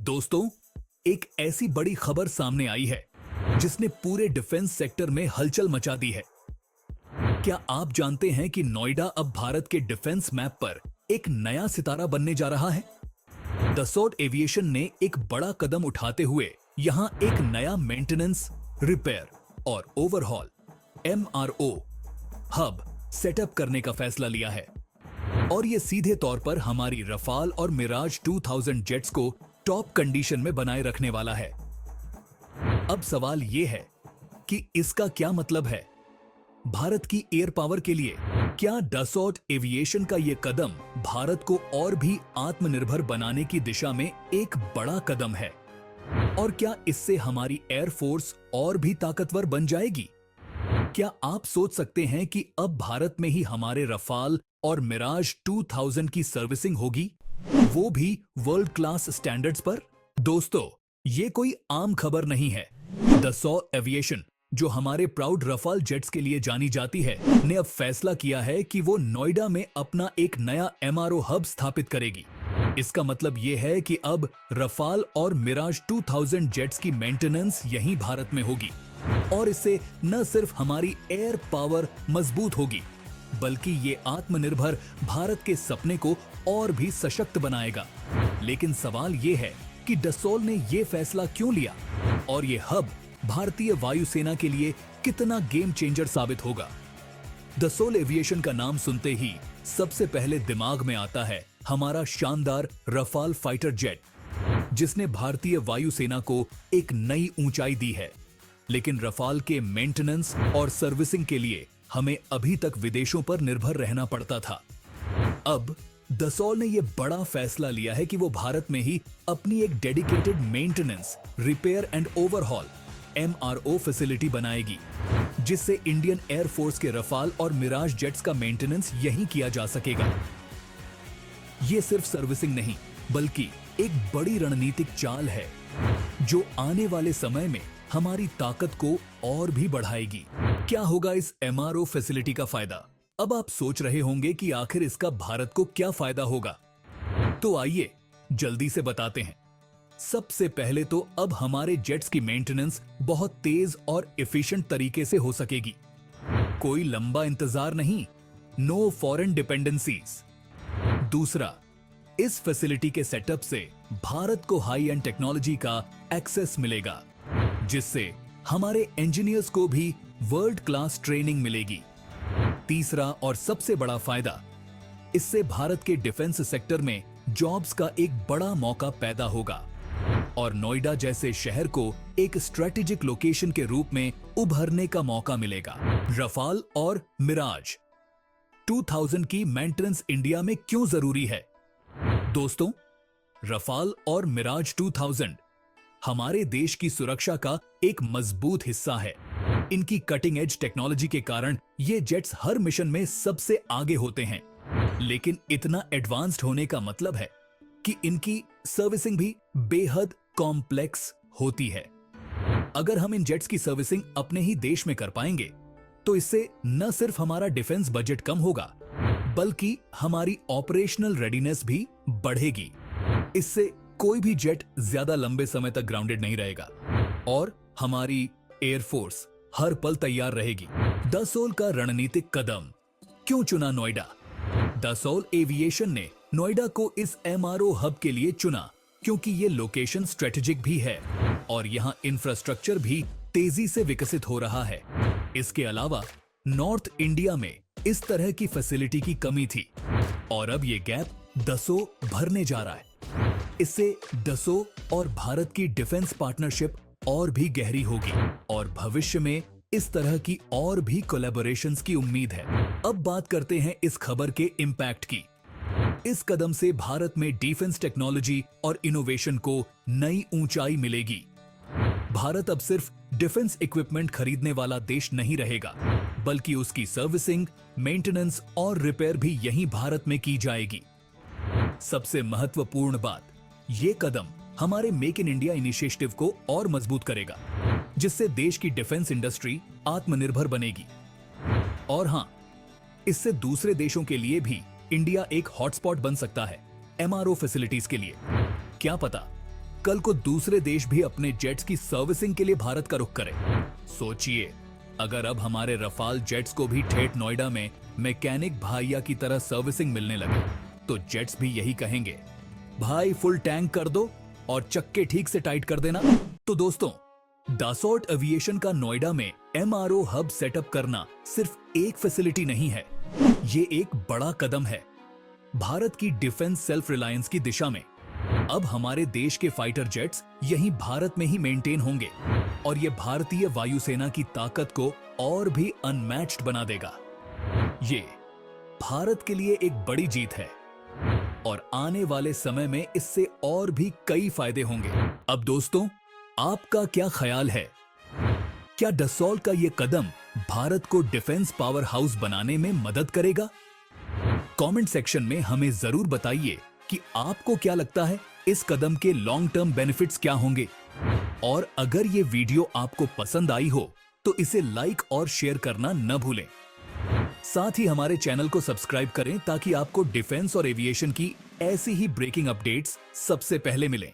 दोस्तों, एक ऐसी बड़ी खबर सामने आई है जिसने पूरे डिफेंस सेक्टर में हलचल मचा दी है। क्या आप जानते हैं कि नोएडा अब भारत के डिफेंस मैप पर एक नया सितारा बनने जा रहा है? दसोल्ट एविएशन ने एक बड़ा कदम उठाते हुए यहां एक नया मेंटेनेंस, रिपेयर और ओवरहॉल (MRO) हब सेटअप करने का फैसला लिया है। और ये सीधे तौर पर हमारी रफाल और मिराज 2000 जेट्स को टॉप कंडीशन में बनाए रखने वाला है। अब सवाल ये है कि इसका क्या मतलब है भारत की एयर पावर के लिए? क्या डसॉल्ट एविएशन का ये कदम भारत को और भी आत्मनिर्भर बनाने की दिशा में एक बड़ा कदम है? और क्या इससे हमारी एयरफोर्स और भी ताकतवर बन जाएगी? क्या आप सोच सकते हैं कि अब भारत में ही हमारे रफाल और मिराज 2000 की सर्विसिंग होगी, वो भी वर्ल्ड क्लास स्टैंडर्ड्स पर? दोस्तों, ये कोई आम खबर नहीं है। दसॉल्ट एविएशन, जो हमारे प्राउड रफाल जेट्स के लिए जानी जाती है, ने अब फैसला किया है कि वो नोएडा में अपना एक नया MRO हब स्थापित करेगी। इसका मतलब ये है कि अब रफाल और मिराज 2000 जेट्स की मेंटेनेंस यहीं भारत में होगी। और इससे न सिर्फ हमारी एयर पावर मजबूत होगी, बल्कि ये आत्मनिर्भर भारत के सपने को और भी सशक्त बनाएगा। लेकिन सवाल ये है कि डसॉल्ट ने ये फैसला क्यों लिया और ये हब भारतीय वायुसेना के लिए कितना गेम चेंजर साबित होगा? दसॉल्ट एविएशन का नाम सुनते ही सबसे पहले दिमाग में आता है हमारा शानदार रफाल फाइटर जेट, जिसने भारतीय वायुसेना को एक नई ऊंचाई दी है। लेकिन रफाल के मेंटेनेंस और सर्विसिंग के लिए हमें अभी तक विदेशों पर निर्भर रहना पड़ता था। अब दसॉल्ट ने यह बड़ा फैसला लिया है कि वो भारत में ही अपनी एक dedicated maintenance, repair and overhaul MRO facility बनाएगी, जिससे इंडियन एयरफोर्स के रफाल और मिराज जेट्स का मेंटेनेंस यहीं किया जा सकेगा। ये सिर्फ सर्विसिंग नहीं, बल्कि एक बड़ी रणनीतिक चाल है जो आने वाले समय में हमारी ताकत को और भी बढ़ाएगी। क्या होगा इस MRO फैसिलिटी का फायदा? अब आप सोच रहे होंगे कि आखिर इसका भारत को क्या फायदा होगा। तो आइए जल्दी से बताते हैं। सबसे पहले तो अब हमारे जेट्स की मेंटेनेंस बहुत तेज और एफिशिएंट तरीके से हो सकेगी। कोई लंबा इंतजार नहीं, नो फॉरेन डिपेंडेंसीज। दूसरा, इस फैसिलिटी के सेटअप से भारत को हाई एंड टेक्नोलॉजी का एक्सेस मिलेगा, जिससे हमारे इंजीनियर्स को भी वर्ल्ड क्लास ट्रेनिंग मिलेगी। तीसरा और सबसे बड़ा फायदा, इससे भारत के डिफेंस सेक्टर में जॉब्स का एक बड़ा मौका पैदा होगा और नोएडा जैसे शहर को एक स्ट्रेटेजिक लोकेशन के रूप में उभरने का मौका मिलेगा। रफाल और मिराज 2000 की मेंटेनेंस इंडिया में क्यों जरूरी है? दोस्तों, रफाल और मिराज 2000 हमारे देश की सुरक्षा का एक मजबूत हिस्सा है। इनकी कटिंग एज टेक्नोलॉजी के कारण ये जेट्स हर मिशन में सबसे आगे होते हैं। लेकिन इतना एडवांस्ड होने का मतलब है कि इनकी सर्विसिंग भी बेहद कॉम्प्लेक्स होती है। अगर हम इन जेट्स की सर्विसिंग अपने ही देश में कर पाएंगे, तो इससे न सिर्फ हमारा डिफेंस बजट कम होगा, बल्कि हमारी ऑपरेशनल रेडीनेस भी बढ़ेगी। इससे कोई भी जेट ज्यादा लंबे समय तक ग्राउंडेड नहीं रहेगा और हमारी एयरफोर्स हर पल तैयार रहेगी। दसॉल्ट का रणनीतिक कदम क्यों चुना नोएडा? दसॉल्ट एविएशन ने नोएडा को इस MRO हब के लिए चुना क्योंकि ये लोकेशन स्ट्रेटेजिक भी है और यहाँ इंफ्रास्ट्रक्चर भी तेजी से विकसित हो रहा है। इसके अलावा नॉर्थ इंडिया में इस तरह की फैसिलिटी की कमी थी और अब ये गैप दसॉल्ट भरने जा रहा है। इससे दसॉल्ट और भारत की डिफेंस पार्टनरशिप और भी गहरी होगी और भविष्य में इस तरह की और भी कोलैबोरेशंस की उम्मीद है। अब बात करते हैं इस खबर के इम्पैक्ट की। इस कदम से भारत में डिफेंस टेक्नोलॉजी और इनोवेशन को नई ऊंचाई मिलेगी। भारत अब सिर्फ डिफेंस इक्विपमेंट खरीदने वाला देश नहीं रहेगा, बल्कि उसकी सर्विसिंग, मेंटेनेंस और रिपेयर भी यहीं भारत में की जाएगी। सबसे महत्वपूर्ण बात, ये कदम हमारे मेक इन इंडिया इनिशिएटिव को और मजबूत करेगा, जिससे देश की डिफेंस इंडस्ट्री आत्मनिर्भर बनेगी। और हां, इससे दूसरे देशों के लिए भी इंडिया एक हॉटस्पॉट बन सकता है MRO फैसिलिटीज के लिए। क्या पता कल को दूसरे देश भी अपने जेट्स की सर्विसिंग के लिए भारत का रुख करें। सोचिए, अगर अब हमारे रफाल जेट्स को भी ठेठ नोएडा में मैकेनिक भाइया की तरह सर्विसिंग मिलने लगे, तो जेट्स भी यही कहेंगे, भाई फुल टैंक कर दो और चक्के ठीक से टाइट कर देना। तो दोस्तों, दासोल्ट एविएशन का नोएडा में MRO हब सेटअप करना सिर्फ एक फैसिलिटी नहीं है, ये एक बड़ा कदम है भारत की डिफेंस सेल्फ रिलायंस की दिशा में। अब हमारे देश के फाइटर जेट्स यहीं भारत में ही मेंटेन होंगे और ये भारतीय वायुसेना की ताकत को और भी अनमैच्ड बना देगा। ये भारत के लिए एक बड़ी जीत है और आने वाले समय में इससे और भी कई फायदे होंगे। अब दोस्तों, आपका क्या ख्याल है? क्या डसॉल्ट का ये कदम भारत को डिफेंस पावर हाउस बनाने में मदद करेगा? कमेंट सेक्शन में हमें जरूर बताइए कि आपको क्या लगता है, इस कदम के लॉन्ग टर्म बेनिफिट्स क्या होंगे। और अगर ये वीडियो आपको पसंद आई हो तो इसे लाइक और शेयर करना न भूलें। साथ ही हमारे चैनल को सब्सक्राइब करें ताकि आपको डिफेंस और एविएशन की ऐसी ही ब्रेकिंग अपडेट्स सबसे पहले मिलें।